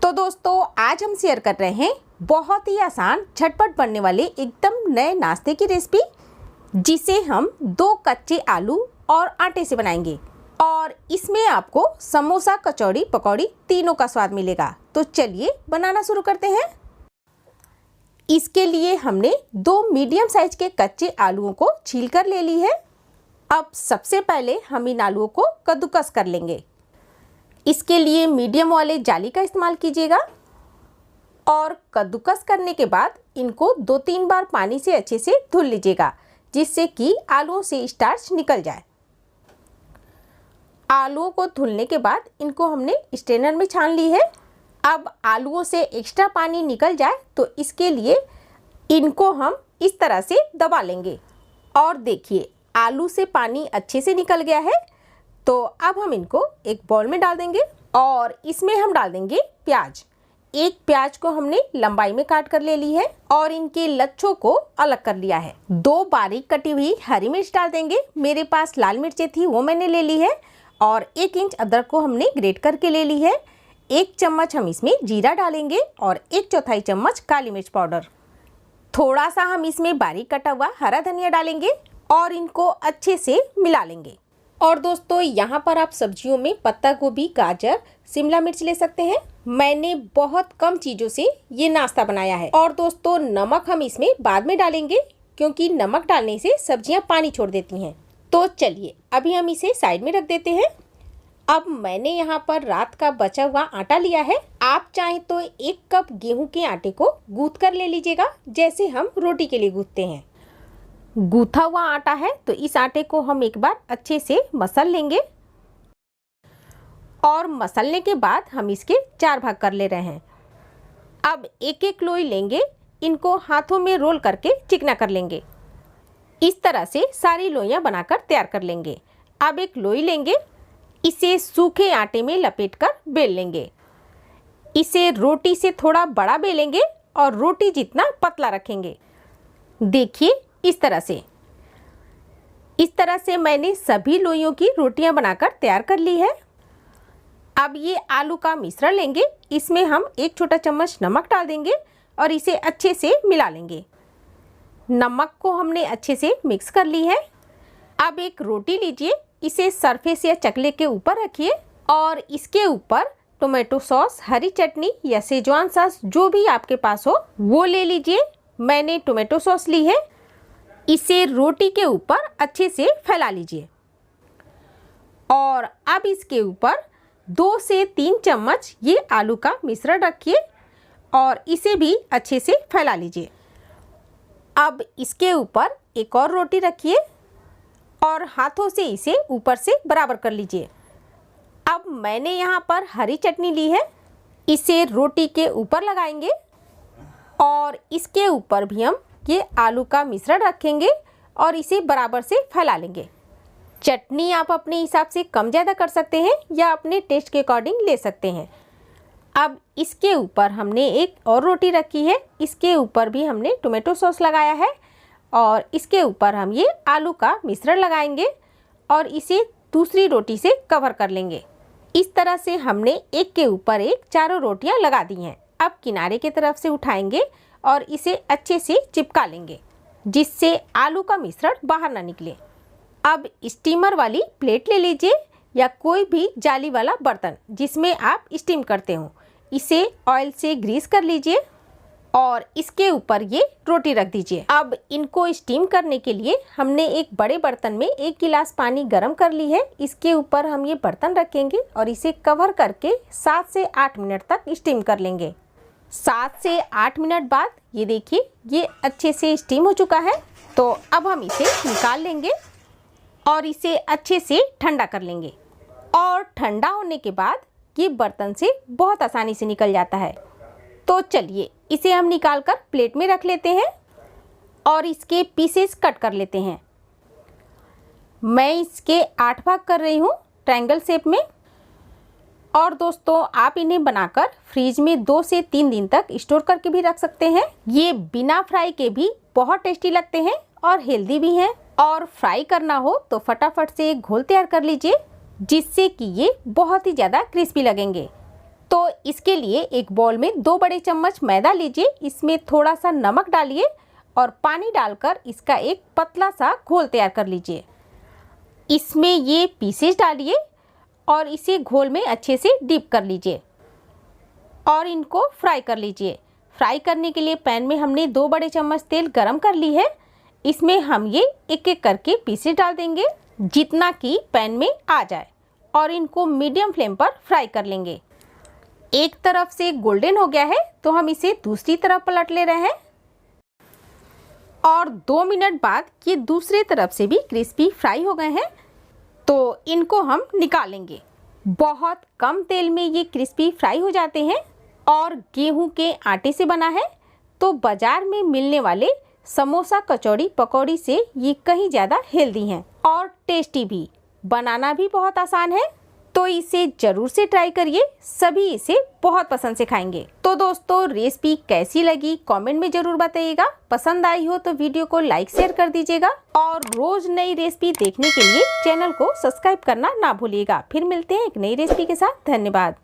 तो दोस्तों आज हम शेयर कर रहे हैं बहुत ही आसान झटपट बनने वाले एकदम नए नाश्ते की रेसिपी, जिसे हम 2 कच्चे आलू और आटे से बनाएंगे और इसमें आपको समोसा, कचौड़ी, पकौड़ी तीनों का स्वाद मिलेगा। तो चलिए बनाना शुरू करते हैं। इसके लिए हमने 2 मीडियम साइज के कच्चे आलूओं को छील कर ले ली है। अब सबसे पहले हम इन आलूओं को कद्दूकस कर लेंगे। इसके लिए मीडियम वाले जाली का इस्तेमाल कीजिएगा और कद्दूकस करने के बाद इनको 2-3 बार पानी से अच्छे से धुल लीजिएगा, जिससे कि आलूओं से स्टार्च निकल जाए। आलूओं को धुलने के बाद इनको हमने स्ट्रेनर में छान ली है। अब आलूओं से एक्स्ट्रा पानी निकल जाए तो इसके लिए इनको हम इस तरह से दबा लेंगे और देखिए आलू से पानी अच्छे से निकल गया है। तो अब हम इनको एक बाउल में डाल देंगे और इसमें हम डाल देंगे प्याज। एक प्याज को हमने लंबाई में काट कर ले ली है और इनके लच्छों को अलग कर लिया है। 2 बारीक कटी हुई हरी मिर्च डाल देंगे। मेरे पास लाल मिर्चें थी, वो मैंने ले ली है। और 1 इंच अदरक को हमने ग्रेट करके ले ली है। 1 चम्मच हम इसमें जीरा डालेंगे और 1/4 चम्मच काली मिर्च पाउडर। थोड़ा सा हम इसमें बारीक कटा हुआ हरा धनिया डालेंगे और इनको अच्छे से मिला लेंगे। और दोस्तों यहाँ पर आप सब्जियों में पत्ता गोभी, गाजर, शिमला मिर्च ले सकते हैं। मैंने बहुत कम चीज़ों से ये नाश्ता बनाया है। और दोस्तों नमक हम इसमें बाद में डालेंगे, क्योंकि नमक डालने से सब्जियाँ पानी छोड़ देती हैं। तो चलिए अभी हम इसे साइड में रख देते हैं। अब मैंने यहाँ पर रात का बचा हुआ आटा लिया है। आप चाहें तो 1 कप गेहूं के आटे को गूंथ कर ले लीजिएगा, जैसे हम रोटी के लिए गूंथते हैं। गूथा हुआ आटा है तो इस आटे को हम एक बार अच्छे से मसल लेंगे और मसलने के बाद हम इसके 4 भाग कर ले रहे हैं। अब एक लोई लेंगे, इनको हाथों में रोल करके चिकना कर लेंगे। इस तरह से सारी लोइयां बनाकर तैयार कर लेंगे। अब एक लोई लेंगे, इसे सूखे आटे में लपेटकर बेल लेंगे। इसे रोटी से थोड़ा बड़ा बेलेंगे और रोटी जितना पतला रखेंगे। देखिए इस तरह से मैंने सभी लोइयों की रोटियां बनाकर तैयार कर ली है। अब ये आलू का मिश्रण लेंगे, इसमें हम 1 छोटा चम्मच नमक डाल देंगे और इसे अच्छे से मिला लेंगे। नमक को हमने अच्छे से मिक्स कर ली है। अब एक रोटी लीजिए, इसे सरफेस या चकले के ऊपर रखिए और इसके ऊपर टोमेटो सॉस, हरी चटनी या सेजवान सॉस जो भी आपके पास हो वो ले लीजिए। मैंने टोमेटो सॉस ली है। इसे रोटी के ऊपर अच्छे से फैला लीजिए और अब इसके ऊपर 2 से 3 चम्मच ये आलू का मिश्रण रखिए और इसे भी अच्छे से फैला लीजिए। अब इसके ऊपर एक और रोटी रखिए और हाथों से इसे ऊपर से बराबर कर लीजिए। अब मैंने यहाँ पर हरी चटनी ली है, इसे रोटी के ऊपर लगाएंगे और इसके ऊपर भी हम ये आलू का मिश्रण रखेंगे और इसे बराबर से फैला लेंगे। चटनी आप अपने हिसाब से कम ज़्यादा कर सकते हैं या अपने टेस्ट के अकॉर्डिंग ले सकते हैं। अब इसके ऊपर हमने एक और रोटी रखी है, इसके ऊपर भी हमने टोमेटो सॉस लगाया है और इसके ऊपर हम ये आलू का मिश्रण लगाएंगे और इसे दूसरी रोटी से कवर कर लेंगे। इस तरह से हमने एक के ऊपर एक चारों रोटियां लगा दी हैं। अब किनारे की तरफ से उठाएंगे और इसे अच्छे से चिपका लेंगे, जिससे आलू का मिश्रण बाहर ना निकले। अब स्टीमर वाली प्लेट ले लीजिए या कोई भी जाली वाला बर्तन जिसमें आप स्टीम करते हो, इसे ऑयल से ग्रीस कर लीजिए और इसके ऊपर ये रोटी रख दीजिए। अब इनको स्टीम करने के लिए हमने एक बड़े बर्तन में 1 गिलास पानी गर्म कर ली है। इसके ऊपर हम ये बर्तन रखेंगे और इसे कवर करके 7 से 8 मिनट तक स्टीम कर लेंगे। 7 से 8 मिनट बाद ये देखिए ये अच्छे से स्टीम हो चुका है। तो अब हम इसे निकाल लेंगे और इसे अच्छे से ठंडा कर लेंगे और ठंडा होने के बाद ये बर्तन से बहुत आसानी से निकल जाता है। तो चलिए इसे हम निकाल कर प्लेट में रख लेते हैं और इसके पीसेस कट कर लेते हैं। मैं इसके 8 भाग कर रही हूँ ट्रायंगल शेप में। और दोस्तों आप इन्हें बनाकर फ्रीज में 2 से 3 दिन तक स्टोर करके भी रख सकते हैं। ये बिना फ्राई के भी बहुत टेस्टी लगते हैं और हेल्दी भी हैं। और फ्राई करना हो तो फटाफट से एक घोल तैयार कर लीजिए, जिससे कि ये बहुत ही ज़्यादा क्रिस्पी लगेंगे। तो इसके लिए एक बाउल में 2 बड़े चम्मच मैदा लीजिए, इसमें थोड़ा सा नमक डालिए और पानी डालकर इसका एक पतला सा घोल तैयार कर लीजिए। इसमें ये पीसेस डालिए और इसे घोल में अच्छे से डिप कर लीजिए और इनको फ्राई कर लीजिए। फ्राई करने के लिए पैन में हमने 2 बड़े चम्मच तेल गरम कर ली है। इसमें हम ये एक एक करके पीसेस डाल देंगे जितना कि पैन में आ जाए और इनको मीडियम फ्लेम पर फ्राई कर लेंगे। एक तरफ से गोल्डन हो गया है तो हम इसे दूसरी तरफ पलट ले रहे हैं और 2 मिनट बाद ये दूसरी तरफ से भी क्रिस्पी फ्राई हो गए हैं तो इनको हम निकालेंगे। बहुत कम तेल में ये क्रिस्पी फ्राई हो जाते हैं और गेहूं के आटे से बना है तो बाजार में मिलने वाले समोसा कचौड़ी पकौड़ी से ये कहीं ज़्यादा हेल्दी हैं और टेस्टी भी। बनाना भी बहुत आसान है तो इसे ज़रूर से ट्राई करिए, सभी इसे बहुत पसंद से खाएंगे। तो दोस्तों रेसिपी कैसी लगी कमेंट में ज़रूर बताइएगा। पसंद आई हो तो वीडियो को लाइक शेयर कर दीजिएगा और रोज़ नई रेसिपी देखने के लिए चैनल को सब्सक्राइब करना ना भूलिएगा। फिर मिलते हैं एक नई रेसिपी के साथ। धन्यवाद।